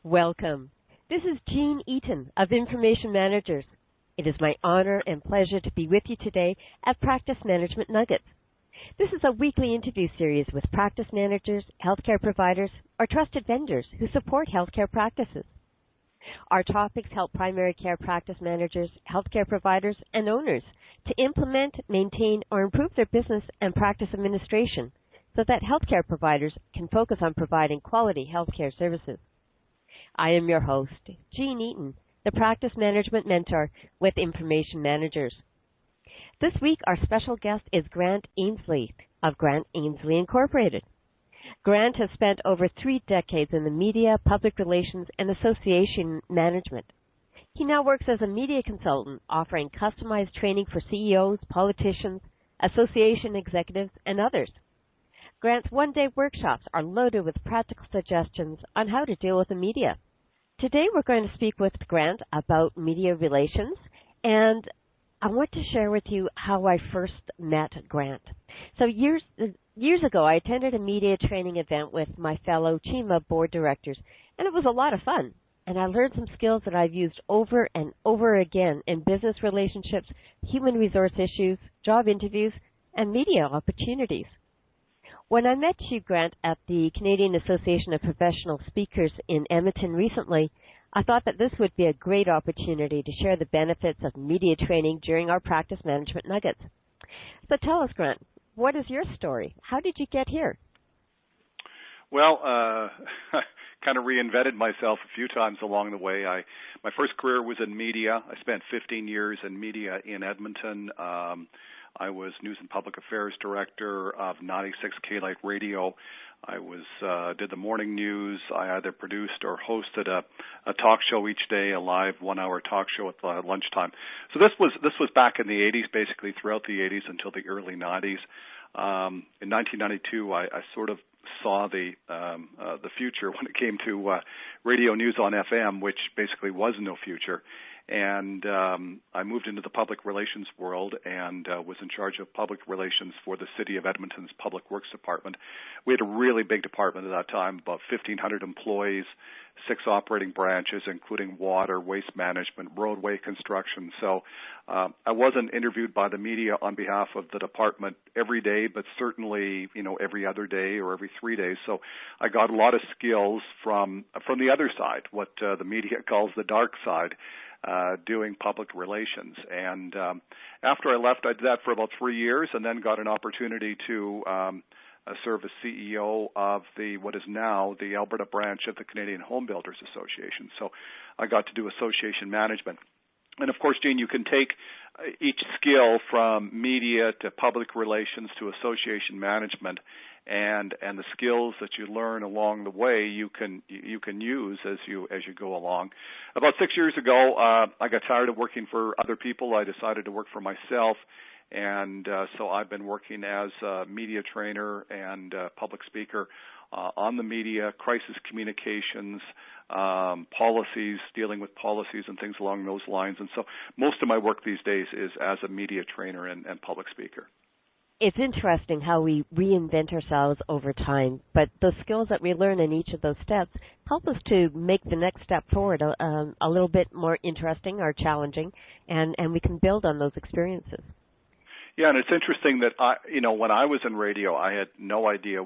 Welcome. This is Jean Eaton of Information Managers. It is my honor and pleasure to be with you today at Practice Management Nugget. This is a weekly interview series with practice managers, healthcare providers, or trusted vendors who support healthcare practices. Our topics help primary care practice managers, healthcare providers, and owners to implement, maintain, or improve their business and practice administration so that healthcare providers can focus on providing quality healthcare services. I am your host, Jean Eaton, the Practice Management Mentor with Information Managers. This week, our special guest is Grant Ainsley of Grant Ainsley Incorporated. Grant has spent over 3 decades in the media, public relations, and association management. He now works as a media consultant, offering customized training for CEOs, politicians, association executives, and others. Grant's one-day workshops are loaded with practical suggestions on how to deal with the media. Today we're going to speak with Grant about media relations, and I want to share with you how I first met Grant. So years ago, I attended a media training event with my fellow CHIMA board directors, and it was a lot of fun. And I learned some skills that I've used over and over again in business relationships, human resource issues, job interviews, and media opportunities. When I met you, Grant, at the Canadian Association of Professional Speakers in Edmonton recently, I thought that this would be a great opportunity to share the benefits of media training during our Practice Management Nuggets. So tell us, Grant, what is your story? How did you get here? Well, kind of reinvented myself a few times along the way. My first career was in media. I spent 15 years in media in Edmonton. I was News and Public Affairs Director of 96 K-Light Radio. I did the morning news. I either produced or hosted a talk show each day, a live 1-hour talk show at lunchtime. So this was back in the 80s, basically throughout the 80s until the early 90s. In 1992, I sort of saw the future when it came to radio news on FM, which basically was no future. And I moved into the public relations world and was in charge of public relations for the City of Edmonton's Public Works Department. We had a really big department at that time, about 1,500 employees, 6 operating branches, including water, waste management, roadway construction. So I wasn't interviewed by the media on behalf of the department every day, but certainly, every other day or every 3 days. So I got a lot of skills from the other side, what the media calls the dark side. Doing public relations. And after I left, I did that for about 3 years and then got an opportunity to serve as CEO of what is now the Alberta branch of the Canadian Home Builders Association. So I got to do association management. And of course, Jean, you can take each skill from media to public relations to association management, and the skills that you learn along the way you can use as you go along. About 6 years ago, I got tired of working for other people. I decided to work for myself, and so I've been working as a media trainer and public speaker on the media, crisis communications, policies, dealing with policies and things along those lines. And so most of my work these days is as a media trainer and public speaker. It's interesting how we reinvent ourselves over time, but the skills that we learn in each of those steps help us to make the next step forward a little bit more interesting or challenging, and we can build on those experiences. Yeah, and it's interesting that when I was in radio, I had no idea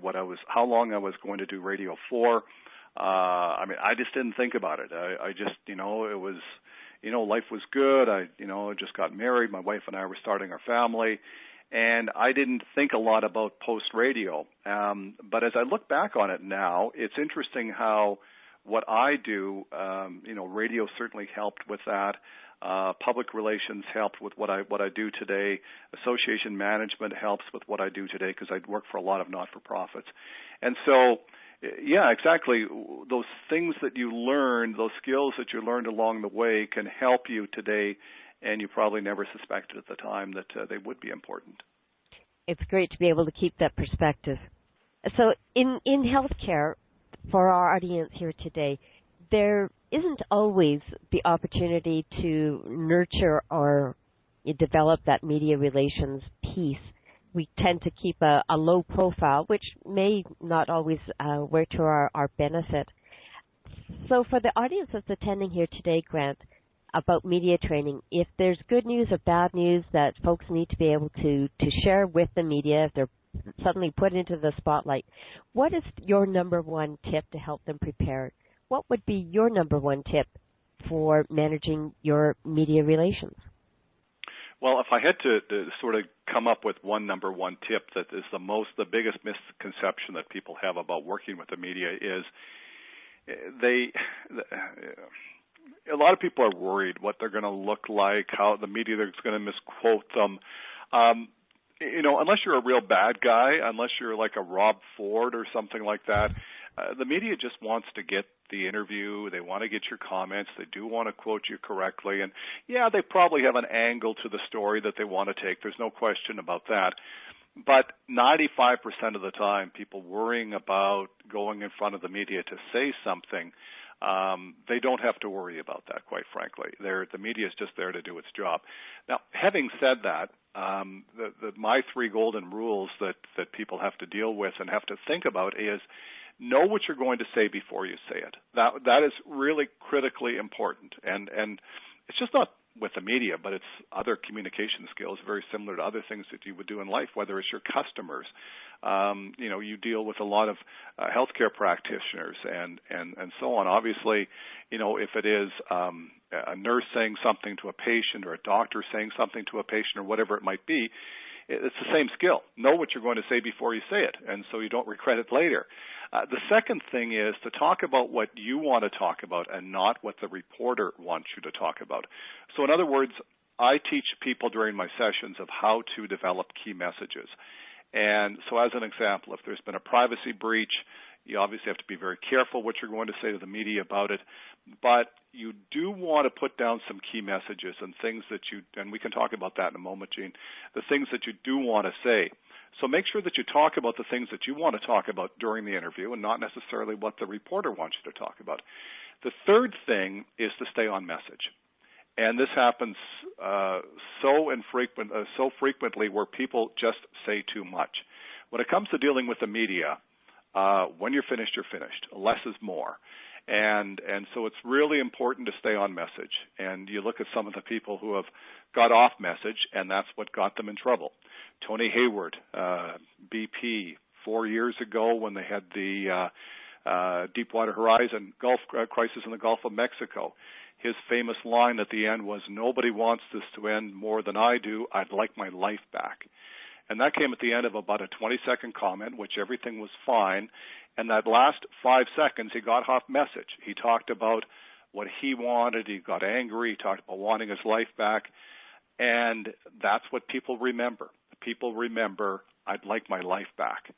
how long I was going to do radio for. I just didn't think about it. I just, it was, life was good. I just got married. My wife and I were starting our family, and I didn't think a lot about post-radio. But as I look back on it now, it's interesting how what I do, radio certainly helped with that. Public relations helped with what I do today. Association management helps with what I do today because I work for a lot of not-for-profits. And so, yeah, exactly. Those things that you learn, those skills that you learned along the way can help you today, and you probably never suspected at the time that they would be important. It's great to be able to keep that perspective. So in healthcare, for our audience here today, there isn't always the opportunity to nurture or develop that media relations piece. We tend to keep a low profile, which may not always work to our benefit. So for the audience that's attending here today, Grant, about media training, if there's good news or bad news that folks need to be able to share with the media if they're suddenly put into the spotlight, what is your number one tip to help them prepare? What would be your number one tip for managing your media relations? Well, if I had to sort of come up with number one tip that is the biggest misconception that people have about working with the media is a lot of people are worried what they're going to look like, how the media is going to misquote them. Unless you're a real bad guy, unless you're like a Rob Ford or something like that, the media just wants to get the interview. They want to get your comments. They do want to quote you correctly. And, yeah, they probably have an angle to the story that they want to take. There's no question about that. But 95% of the time, people worrying about going in front of the media to say something, they don't have to worry about that, quite frankly. The media is just there to do its job. Now, having said that, my three golden rules that people have to deal with and have to think about is know what you're going to say before you say it. That is really critically important. And it's just not with the media, but it's other communication skills very similar to other things that you would do in life, whether it's your customers. You deal with a lot of healthcare practitioners and so on. Obviously, if it is a nurse saying something to a patient or a doctor saying something to a patient or whatever it might be, it's the same skill. Know what you're going to say before you say it, and so you don't regret it later. The second thing is to talk about what you want to talk about and not what the reporter wants you to talk about. So in other words, I teach people during my sessions of how to develop key messages. And so as an example, if there's been a privacy breach, you obviously have to be very careful what you're going to say to the media about it. But you do want to put down some key messages and things that and we can talk about that in a moment, Gene, the things that you do want to say. So make sure that you talk about the things that you want to talk about during the interview and not necessarily what the reporter wants you to talk about. The third thing is to stay on message. And this happens so frequently where people just say too much. When it comes to dealing with the media, when you're finished, you're finished. Less is more. And so it's really important to stay on message. And you look at some of the people who have got off message, and that's what got them in trouble. Tony Hayward, BP, 4 years ago when they had the Deepwater Horizon Gulf crisis in the Gulf of Mexico, his famous line at the end was, "Nobody wants this to end more than I do. I'd like my life back." And that came at the end of about a 20-second comment, which everything was fine. And that last 5 seconds, he got off message. He talked about what he wanted. He got angry. He talked about wanting his life back. And that's what people remember. People remember, "I'd like my life back."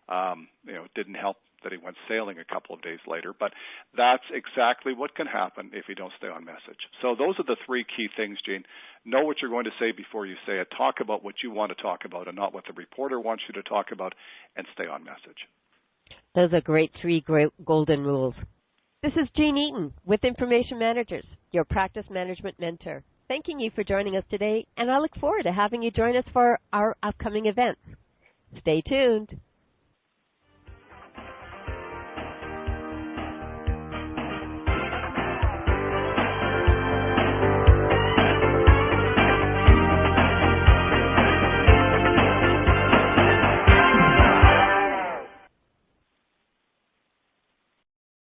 It didn't help that he went sailing a couple of days later, but that's exactly what can happen if you don't stay on message. So those are the three key things, Gene. Know what you're going to say before you say it. Talk about what you want to talk about and not what the reporter wants you to talk about, and stay on message. Those are great golden rules. This is Jean Eaton with Information Managers, your practice management mentor. Thanking you for joining us today, and I look forward to having you join us for our upcoming events. Stay tuned.